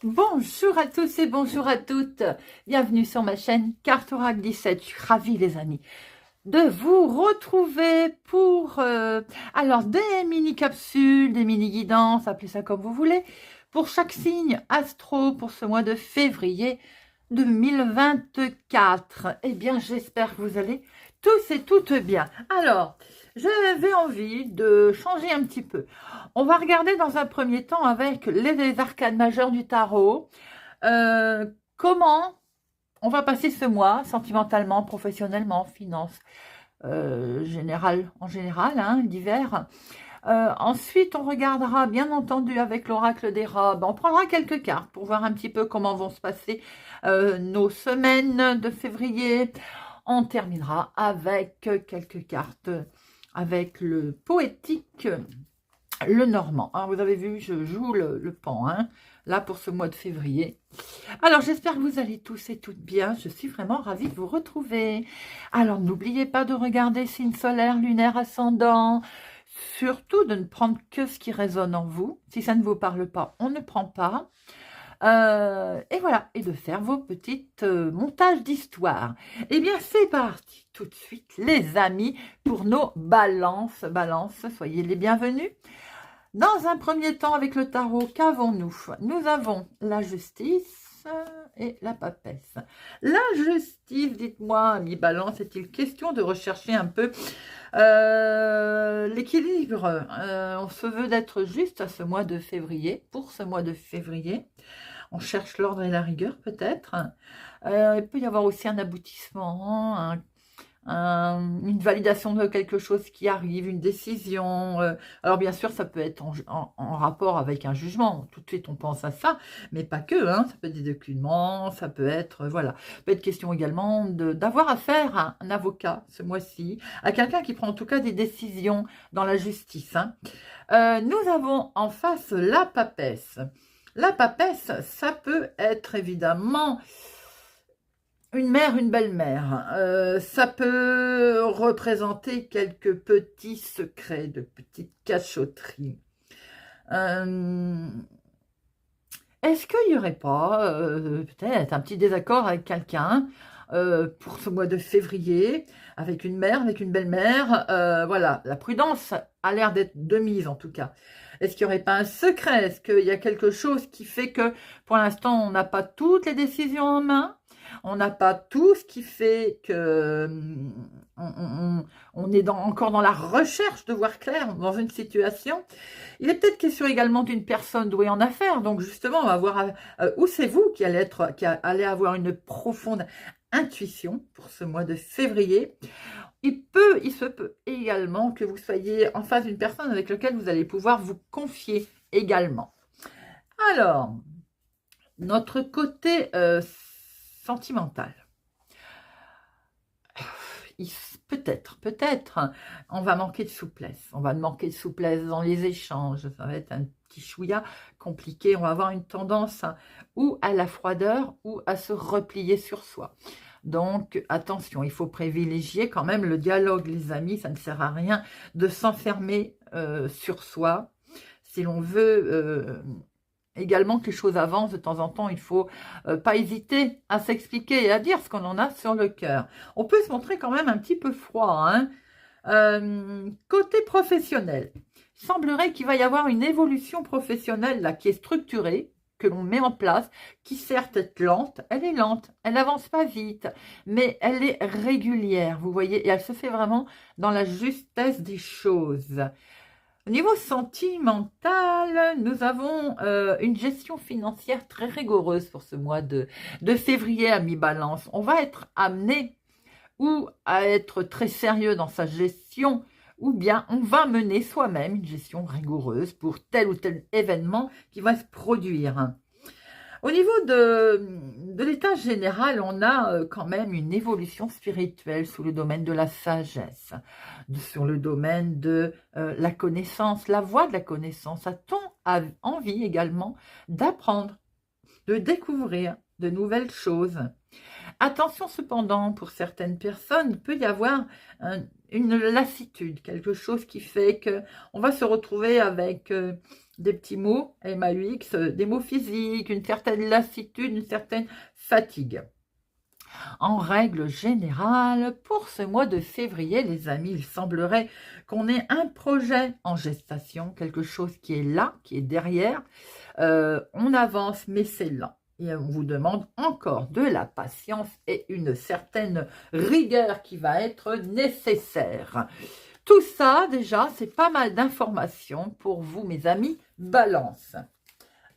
Bonjour à tous et bonjour à toutes. Bienvenue sur ma chaîne Carte Oracle 17. Je suis ravie les amis de vous retrouver pour alors des mini-capsules, des mini-guidances, appelez ça comme vous voulez, pour chaque signe astro pour ce mois de février 2024. Eh bien, j'espère que vous allez tous et toutes bien. Alors, j'avais envie de changer un petit peu. On va regarder dans un premier temps avec les arcanes majeures du tarot. Comment on va passer ce mois, sentimentalement, professionnellement, finance, en général, hein, l'hiver. Ensuite, on regardera, bien entendu, avec l'oracle des robes. On prendra quelques cartes pour voir un petit peu comment vont se passer nos semaines de février. On terminera avec quelques cartes avec le poétique, le normand. Alors, vous avez vu, je joue le pan, hein, là pour ce mois de février. Alors, j'espère que vous allez tous et toutes bien. Je suis vraiment ravie de vous retrouver. Alors, n'oubliez pas de regarder signe solaire, lunaire, ascendant. Surtout de ne prendre que ce qui résonne en vous. Si ça ne vous parle pas, on ne prend pas. Et voilà, et de faire vos petites montages d'histoire. Eh bien, c'est parti tout de suite, les amis, pour nos balances. Balance, soyez les bienvenus. Dans un premier temps, avec le tarot, qu'avons-nous? Nous avons la justice et la papesse. La justice, dites-moi, ami Balance, est-il question de rechercher un peu l'équilibre? On se veut d'être juste à ce mois de février, pour ce mois de février. On cherche l'ordre et la rigueur, peut-être. Il peut y avoir aussi un aboutissement, une validation de quelque chose qui arrive, une décision. Alors bien sûr, ça peut être en rapport avec un jugement. Tout de suite, on pense à ça, mais pas que. Hein. Ça peut être des documents, ça peut être, voilà. Ça peut être question également d'avoir affaire à un avocat ce mois-ci, à quelqu'un qui prend en tout cas des décisions dans la justice. Hein. Nous avons en face la papesse. La papesse, ça peut être évidemment une mère, une belle-mère. Ça peut représenter quelques petits secrets, de petites cachotteries. Est-ce qu'il n'y aurait pas peut-être un petit désaccord avec quelqu'un pour ce mois de février, avec une mère, avec une belle-mère? Voilà, la prudence a l'air d'être de mise en tout cas. Est-ce qu'il n'y aurait pas un secret? Est-ce qu'il y a quelque chose qui fait que pour l'instant on n'a pas toutes les décisions en main? On n'a pas tout ce qui fait que on est encore dans la recherche de voir clair dans une situation. Il est peut-être question également d'une personne douée en affaires. Donc justement, on va voir où c'est vous qui allez avoir une profonde intuition pour ce mois de février. Il se peut également que vous soyez en face d'une personne avec laquelle vous allez pouvoir vous confier également. Alors, notre côté sentimental. Peut-être, on va manquer de souplesse. On va manquer de souplesse dans les échanges. Ça va être un petit chouïa compliqué. On va avoir une tendance ou à la froideur ou à se replier sur soi. Donc, attention, il faut privilégier quand même le dialogue, les amis. Ça ne sert à rien de s'enfermer sur soi. Si l'on veut également que les choses avancent de temps en temps, il ne faut pas hésiter à s'expliquer et à dire ce qu'on en a sur le cœur. On peut se montrer quand même un petit peu froid. Hein. Côté professionnel, il semblerait qu'il va y avoir une évolution professionnelle là, qui est structurée, que l'on met en place, qui certes est lente, elle n'avance pas vite, mais elle est régulière, vous voyez, et elle se fait vraiment dans la justesse des choses. Au niveau sentimental, nous avons une gestion financière très rigoureuse pour ce mois de février à mi-balance. On va être amené ou à être très sérieux dans sa gestion, ou bien on va mener soi-même une gestion rigoureuse pour tel ou tel événement qui va se produire. Au niveau de l'état général, on a quand même une évolution spirituelle sous le domaine de la sagesse, sur le domaine de la connaissance, la voie de la connaissance. A-t-on envie également d'apprendre, de découvrir de nouvelles choses? Attention cependant, pour certaines personnes, il peut y avoir une lassitude, quelque chose qui fait qu'on va se retrouver avec des petits mots, MAUX, des mots physiques, une certaine lassitude, une certaine fatigue. En règle générale, pour ce mois de février, les amis, il semblerait qu'on ait un projet en gestation, quelque chose qui est là, qui est derrière. On avance, mais c'est lent. Et on vous demande encore de la patience et une certaine rigueur qui va être nécessaire. Tout ça, déjà, c'est pas mal d'informations pour vous, mes amis, Balance.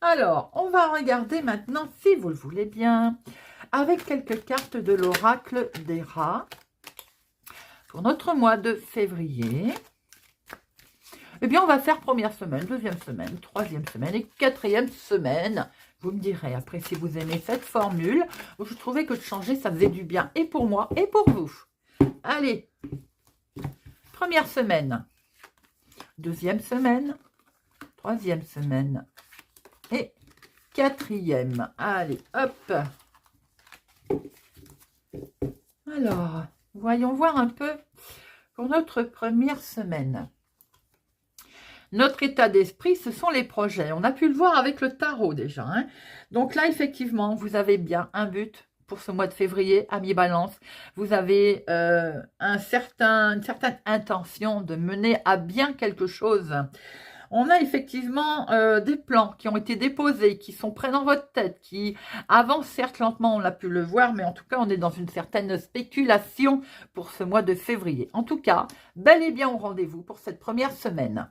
Alors, on va regarder maintenant, si vous le voulez bien, avec quelques cartes de l'oracle des rats pour notre mois de février. Eh bien, on va faire première semaine, deuxième semaine, troisième semaine et quatrième semaine. Vous me direz après si vous aimez cette formule. Je trouvais que de changer, ça faisait du bien et pour moi et pour vous. Allez, première semaine, deuxième semaine, troisième semaine et quatrième. Allez, hop. Alors, voyons voir un peu pour notre première semaine. Notre état d'esprit, ce sont les projets. On a pu le voir avec le tarot déjà. Hein. Donc là, effectivement, vous avez bien un but pour ce mois de février, amis Balance. Vous avez une certaine intention de mener à bien quelque chose. On a effectivement des plans qui ont été déposés, qui sont prêts dans votre tête, qui avancent certes lentement, on a pu le voir, mais en tout cas, on est dans une certaine spéculation pour ce mois de février. En tout cas, bel et bien au rendez-vous pour cette première semaine.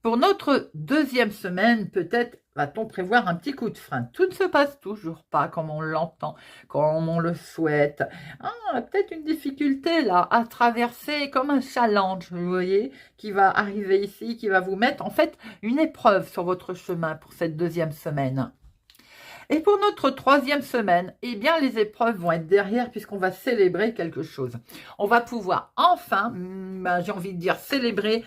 Pour notre deuxième semaine, peut-être va-t-on prévoir un petit coup de frein. Tout ne se passe toujours pas comme on l'entend, comme on le souhaite. Peut-être une difficulté là à traverser comme un challenge, vous voyez, qui va arriver ici, qui va vous mettre en fait une épreuve sur votre chemin pour cette deuxième semaine. Et pour notre troisième semaine, eh bien, les épreuves vont être derrière puisqu'on va célébrer quelque chose. On va pouvoir enfin, j'ai envie de dire, célébrer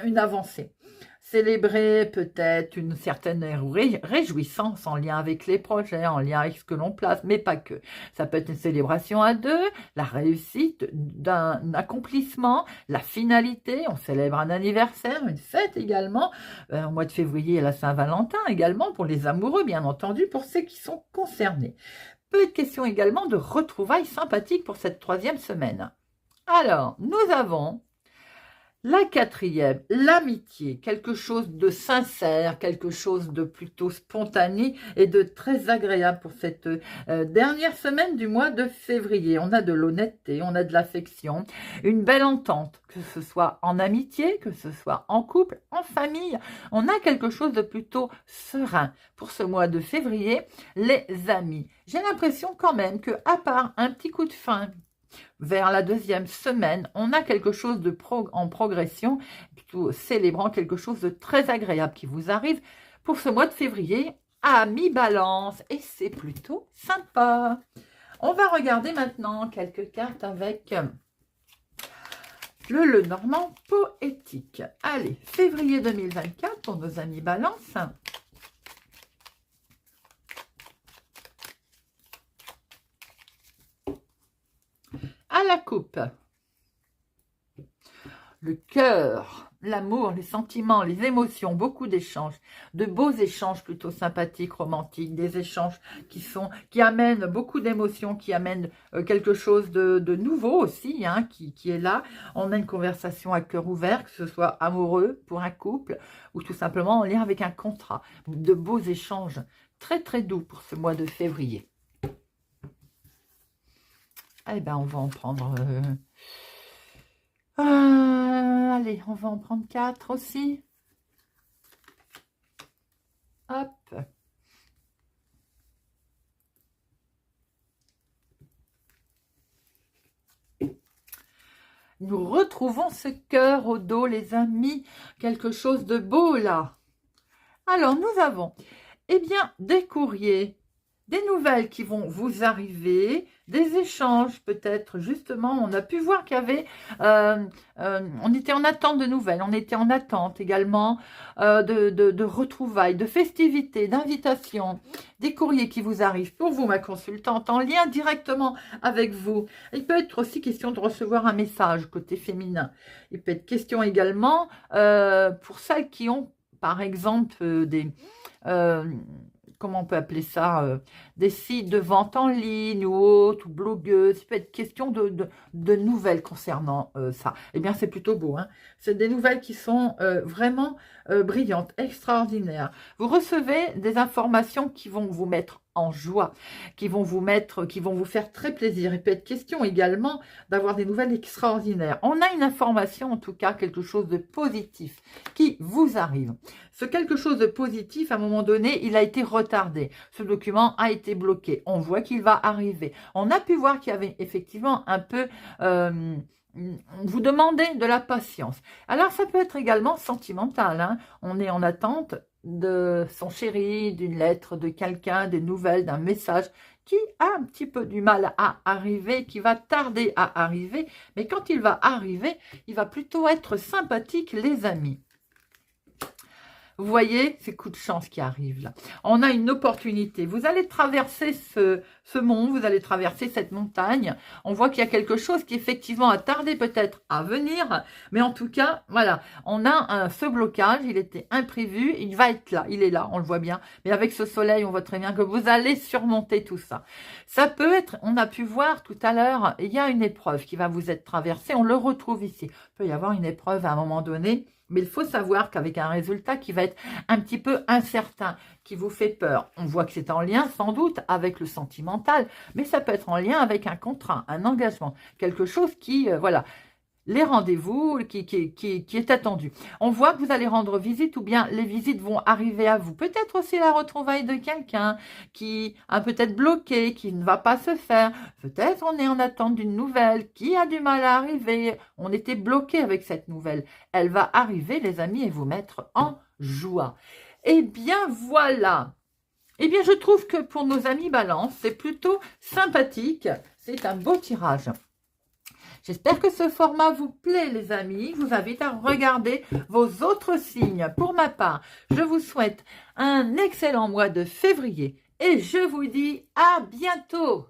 une avancée. Célébrer peut-être une certaine réjouissance en lien avec les projets, en lien avec ce que l'on place, mais pas que. Ça peut être une célébration à deux, la réussite d'un accomplissement, la finalité, on célèbre un anniversaire, une fête également. Au mois de février, la Saint-Valentin également, pour les amoureux, bien entendu, pour ceux qui sont concernés. Peut être question également de retrouvailles sympathiques pour cette troisième semaine. Alors, nous avons la quatrième, l'amitié, quelque chose de sincère, quelque chose de plutôt spontané et de très agréable pour cette dernière semaine du mois de février. On a de l'honnêteté, on a de l'affection, une belle entente, que ce soit en amitié, que ce soit en couple, en famille. On a quelque chose de plutôt serein pour ce mois de février, les amis. J'ai l'impression quand même que, à part un petit coup de frein, vers la deuxième semaine, on a quelque chose de en progression, plutôt célébrant quelque chose de très agréable qui vous arrive pour ce mois de février à mi-balance. Et c'est plutôt sympa. On va regarder maintenant quelques cartes avec le Lenormand poétique. Allez, février 2024 pour nos amis balance. À la coupe, le cœur, l'amour, les sentiments, les émotions, beaucoup d'échanges, de beaux échanges plutôt sympathiques, romantiques, des échanges qui amènent beaucoup d'émotions, qui amènent quelque chose de nouveau aussi, hein, qui est là. On a une conversation à cœur ouvert, que ce soit amoureux pour un couple ou tout simplement en lien avec un contrat. De beaux échanges très très doux pour ce mois de février. Eh bien, on va en prendre... allez, on va en prendre 4 aussi. Hop. Nous retrouvons ce cœur au dos, les amis. Quelque chose de beau, là. Alors, nous avons, eh bien, des courriers, des nouvelles qui vont vous arriver, des échanges peut-être, justement, on a pu voir qu'il y avait, on était en attente de nouvelles, on était en attente également de retrouvailles, de festivités, d'invitations, des courriers qui vous arrivent pour vous, ma consultante, en lien directement avec vous. Il peut être aussi question de recevoir un message côté féminin. Il peut être question également pour celles qui ont par exemple, comment on peut appeler ça, des sites de vente en ligne ou autres, ou blogueuses, il peut être question de nouvelles concernant ça. Eh bien, c'est plutôt beau, hein. C'est des nouvelles qui sont vraiment brillantes, extraordinaires. Vous recevez des informations qui vont vous mettre en joie, qui vont vous faire très plaisir. Il peut être question également d'avoir des nouvelles extraordinaires. On a une information, en tout cas, quelque chose de positif qui vous arrive. Ce quelque chose de positif, à un moment donné, il a été retardé. Ce document a été bloqué. On voit qu'il va arriver. On a pu voir qu'il y avait effectivement un peu... vous demandez de la patience. Alors, ça peut être également sentimental, hein. On est en attente de son chéri, d'une lettre de quelqu'un, des nouvelles, d'un message qui a un petit peu du mal à arriver, qui va tarder à arriver, mais quand il va arriver, il va plutôt être sympathique, les amis. Vous voyez ces coups de chance qui arrivent là. On a une opportunité. Vous allez traverser ce mont, vous allez traverser cette montagne. On voit qu'il y a quelque chose qui effectivement a tardé peut-être à venir. Mais en tout cas, voilà, on a ce blocage, il était imprévu. Il va être là, il est là, on le voit bien. Mais avec ce soleil, on voit très bien que vous allez surmonter tout ça. Ça peut être, on a pu voir tout à l'heure, il y a une épreuve qui va vous être traversée. On le retrouve ici. Il peut y avoir une épreuve à un moment donné. Mais il faut savoir qu'avec un résultat qui va être un petit peu incertain, qui vous fait peur, on voit que c'est en lien sans doute avec le sentimental, mais ça peut être en lien avec un contrat, un engagement, quelque chose qui, voilà, les rendez-vous qui est attendu. On voit que vous allez rendre visite ou bien les visites vont arriver à vous. Peut-être aussi la retrouvaille de quelqu'un qui a peut-être bloqué, qui ne va pas se faire. Peut-être on est en attente d'une nouvelle qui a du mal à arriver. On était bloqué avec cette nouvelle. Elle va arriver, les amis, et vous mettre en joie. Eh bien, voilà. Eh bien, je trouve que pour nos amis Balance, c'est plutôt sympathique. C'est un beau tirage. J'espère que ce format vous plaît, les amis. Je vous invite à regarder vos autres signes. Pour ma part, je vous souhaite un excellent mois de février et je vous dis à bientôt.